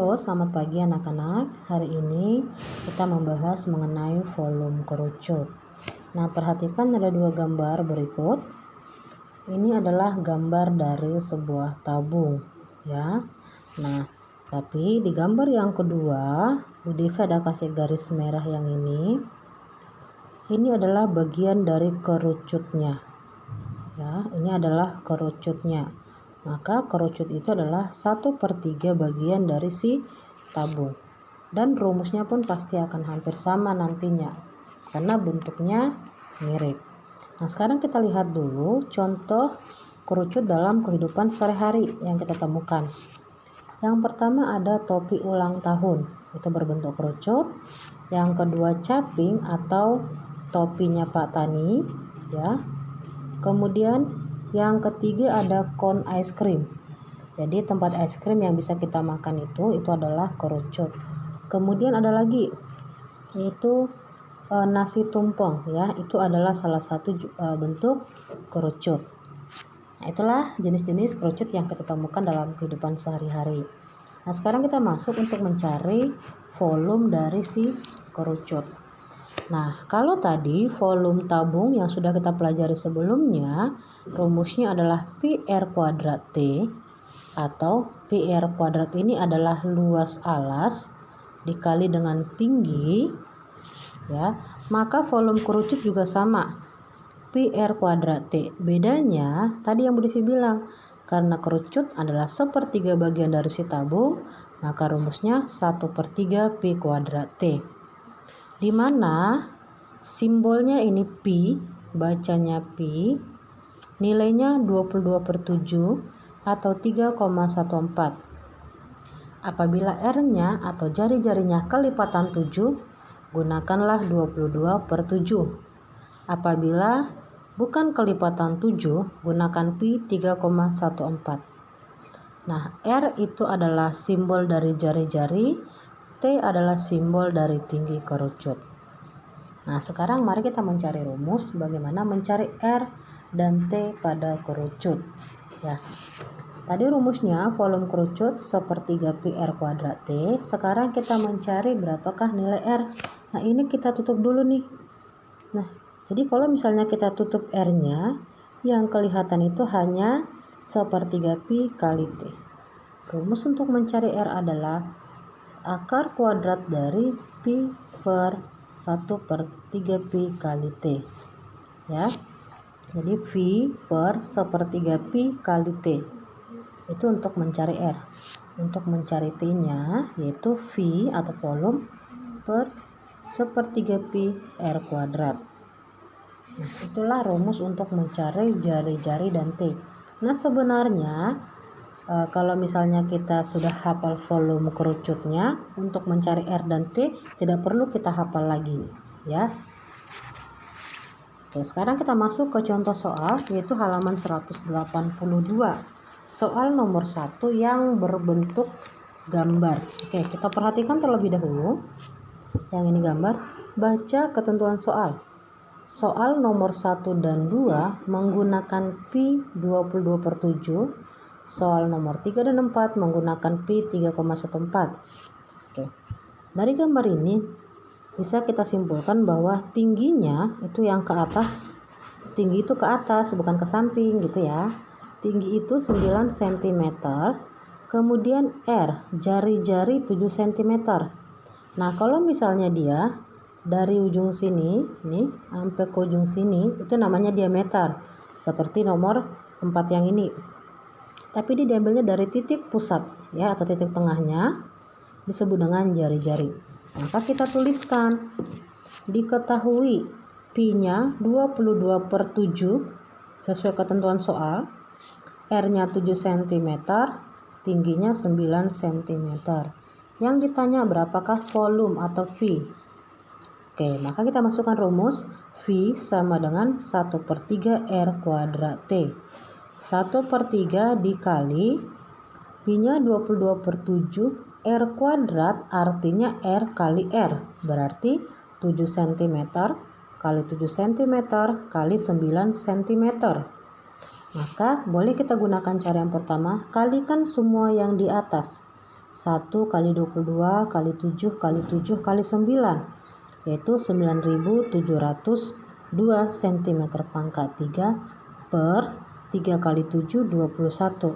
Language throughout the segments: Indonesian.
Halo, selamat pagi anak-anak. Hari ini kita membahas mengenai volume kerucut. Nah, perhatikan ada dua gambar berikut. Ini adalah gambar dari sebuah tabung, ya. Nah, tapi di gambar yang kedua, Bu Devi ada kasih garis merah yang ini. Ini adalah bagian dari kerucutnya. Ya, ini adalah kerucutnya. Maka kerucut itu adalah 1/3 bagian dari si tabung. Dan rumusnya pun pasti akan hampir sama nantinya, karena bentuknya mirip. Nah, sekarang kita lihat dulu contoh kerucut dalam kehidupan sehari-hari yang kita temukan. Yang pertama ada topi ulang tahun, itu berbentuk kerucut. Yang kedua caping atau topinya Pak Tani, ya. Kemudian yang ketiga ada cone ice cream. Jadi tempat es krim yang bisa kita makan itu adalah kerucut. Kemudian ada lagi yaitu nasi tumpeng, ya. Itu adalah salah satu bentuk kerucut. Nah, itulah jenis-jenis kerucut yang kita temukan dalam kehidupan sehari-hari. Nah, sekarang kita masuk untuk mencari volume dari si kerucut. Nah, kalau tadi volume tabung yang sudah kita pelajari sebelumnya, rumusnya adalah PR kuadrat T, atau PR kuadrat ini adalah luas alas dikali dengan tinggi, ya. Maka volume kerucut juga sama, PR kuadrat T. Bedanya tadi yang Bu Devi bilang, karena kerucut adalah 1/3 bagian dari si tabung, maka rumusnya 1/3 P kuadrat T. Di mana simbolnya ini pi, bacanya pi, nilainya 22/7 atau 3,14. Apabila R-nya atau jari-jarinya kelipatan 7, gunakanlah 22/7. Apabila bukan kelipatan 7, gunakan pi 3,14. Nah, R itu adalah simbol dari jari-jari, T adalah simbol dari tinggi kerucut. Nah, sekarang mari kita mencari rumus bagaimana mencari R dan T pada kerucut. Ya. Tadi rumusnya volume kerucut 1/3 PR kuadrat T. Sekarang kita mencari berapakah nilai R. Nah, ini kita tutup dulu nih. Nah, jadi kalau misalnya kita tutup R-nya, yang kelihatan itu hanya 1/3 pi kali T. Rumus untuk mencari R adalah akar kuadrat dari pi per 1/3 pi kali T, ya. Jadi V per 1/3 pi kali T itu untuk mencari R. Untuk mencari T nya yaitu V atau volume per 1/3 pi R kuadrat. Nah, itulah rumus untuk mencari jari-jari dan T. Nah, sebenarnya kalau misalnya kita sudah hafal volume kerucutnya, untuk mencari R dan T tidak perlu kita hafal lagi, ya. Oke, sekarang kita masuk ke contoh soal, yaitu halaman 182. Soal nomor 1 yang berbentuk gambar. Oke, kita perhatikan terlebih dahulu. Yang ini gambar, baca ketentuan soal. Soal nomor 1 dan 2 menggunakan pi 22/7. Soal nomor 3 dan 4 menggunakan pi 3,14. Oke. Dari gambar ini bisa kita simpulkan bahwa tingginya itu yang ke atas. Tinggi itu ke atas, bukan ke samping gitu ya. Tinggi itu 9 cm. Kemudian R, jari-jari 7 cm. Nah, kalau misalnya dia dari ujung sini nih sampai ke ujung sini, itu namanya diameter. Seperti nomor 4 yang ini. Tapi dia diambilnya dari titik pusat, ya, atau titik tengahnya disebut dengan jari-jari. Maka kita tuliskan, diketahui pi-nya 22/7 sesuai ketentuan soal, R-nya 7 cm, tingginya 9 cm. Yang ditanya berapakah volume atau V. Oke, maka kita masukkan rumus V sama dengan 1/3 R kuadrat T. 1/3 dikali pi-nya 22/7, R kuadrat artinya R kali R, berarti 7 cm kali 7 cm kali 9 cm. Maka boleh kita gunakan cara yang pertama, kalikan semua yang di atas. 1 kali 22 kali 7 kali 7 kali 9, yaitu 9702 cm pangkat 3 per 3 kali 7 21.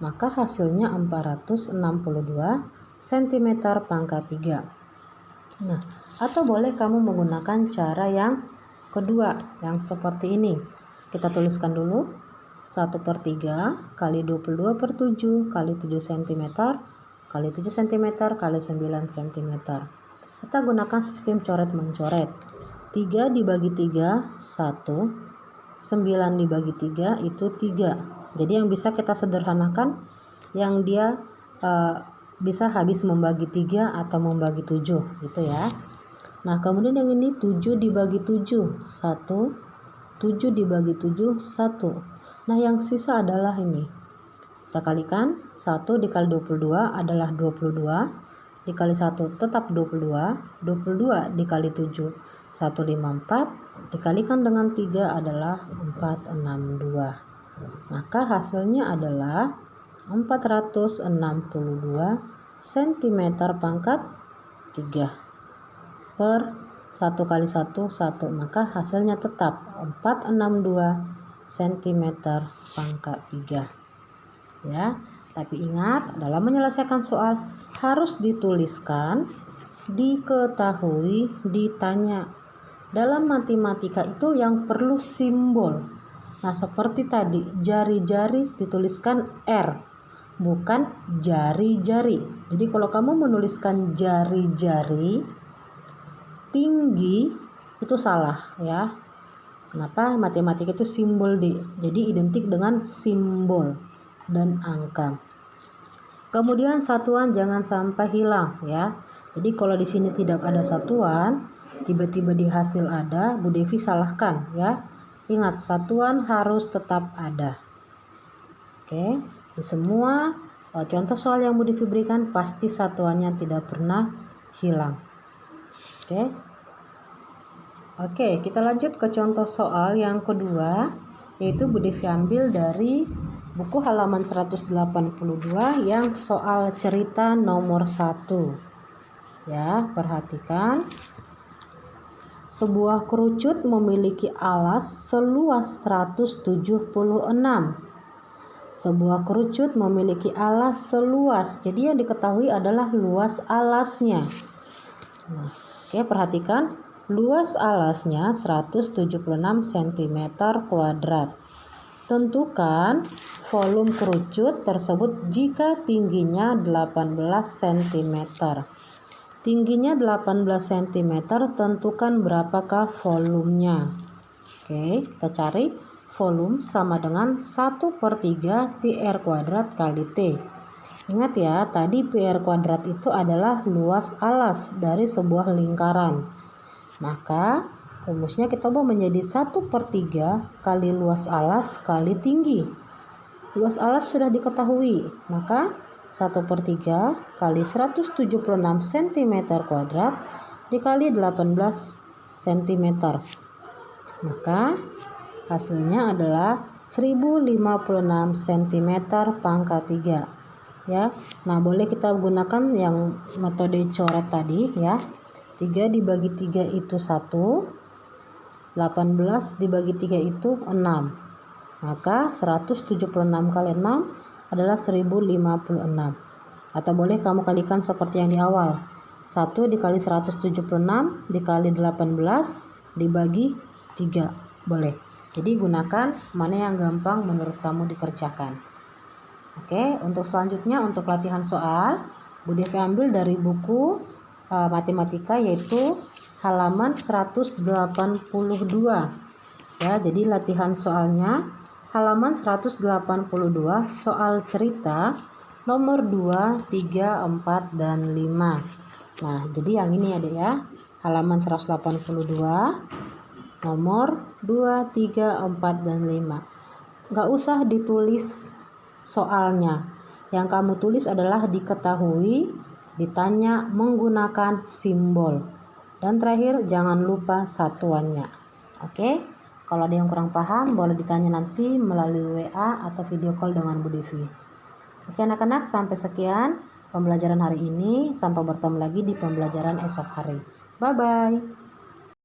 Maka hasilnya 462 cm pangkat 3. Nah, atau boleh kamu menggunakan cara yang kedua yang seperti ini. Kita tuliskan dulu 1/3 kali 22 per 7 kali 7 cm kali 7 cm kali 9 cm. Kita gunakan sistem coret-mencoret. 3 dibagi 3 1, 9 dibagi 3 itu 3. Jadi yang bisa kita sederhanakan yang dia bisa habis membagi 3 atau membagi 7 gitu ya. Nah, kemudian yang ini 7 dibagi 7 1, 7 dibagi 7 1. Nah, yang sisa adalah ini. Kita kalikan, 1 dikali 22 adalah 22, dikali 1 tetap 22, 22 dikali 7 154, dikalikan dengan 3 adalah 462. Maka hasilnya adalah 462 cm pangkat 3 per 1 kali 1 1. Maka hasilnya tetap 462 cm pangkat 3 ya. Tapi ingat, dalam menyelesaikan soal harus dituliskan, diketahui, ditanya. Dalam matematika itu yang perlu simbol. Nah, seperti tadi, jari-jari dituliskan R, bukan jari-jari. Jadi kalau kamu menuliskan jari-jari tinggi itu salah ya. Kenapa? Matematika itu simbol D. Jadi identik dengan simbol dan angka. Kemudian satuan jangan sampai hilang ya. Jadi kalau di sini tidak ada satuan, tiba-tiba di hasil ada, Bu Devi salahkan ya. Ingat, satuan harus tetap ada. Oke, di semua contoh soal yang Bu Devi berikan pasti satuannya tidak pernah hilang. Oke, kita lanjut ke contoh soal yang kedua, yaitu Bu Devi ambil dari buku halaman 182 yang soal cerita nomor 1. Ya, perhatikan. Sebuah kerucut memiliki alas seluas 176. Sebuah kerucut memiliki alas seluas. Jadi yang diketahui adalah luas alasnya. Nah, oke, perhatikan. Luas alasnya 176 cm kuadrat. Tentukan volume kerucut tersebut jika tingginya 18 cm. Tingginya 18 cm, tentukan berapakah volumenya. Oke, kita cari volume sama dengan 1/3 PR kuadrat kali T. Ingat ya, tadi PR kuadrat itu adalah luas alas dari sebuah lingkaran. Maka rumusnya kita ubah menjadi 1/3 kali luas alas kali tinggi. Luas alas sudah diketahui, maka 1/3 kali 176 cm kuadrat dikali 18 cm. Maka hasilnya adalah 1056 cm pangkat 3 ya. Nah, boleh kita gunakan yang metode coret tadi ya. 3 dibagi 3 itu 1, 18 dibagi 3 itu 6. Maka 176 kali 6 adalah 1056. Atau boleh kamu kalikan seperti yang di awal. 1 dikali 176 dikali 18 dibagi 3. Boleh. Jadi gunakan mana yang gampang menurut kamu dikerjakan. Oke, untuk selanjutnya untuk latihan soal, Bu Devi ambil dari buku matematika yaitu halaman 182. Ya, jadi latihan soalnya halaman 182 soal cerita nomor 2, 3, 4, dan 5. Nah, jadi yang ini ada ya. Halaman 182 nomor 2, 3, 4, dan 5. Nggak usah ditulis soalnya. Yang kamu tulis adalah diketahui, ditanya menggunakan simbol. Dan terakhir jangan lupa satuannya. Oke? Kalau ada yang kurang paham boleh ditanya nanti melalui WA atau video call dengan Bu Devi. Oke anak-anak, sampai sekian. pembelajaran hari ini. Sampai bertemu lagi di pembelajaran esok hari. Bye-bye.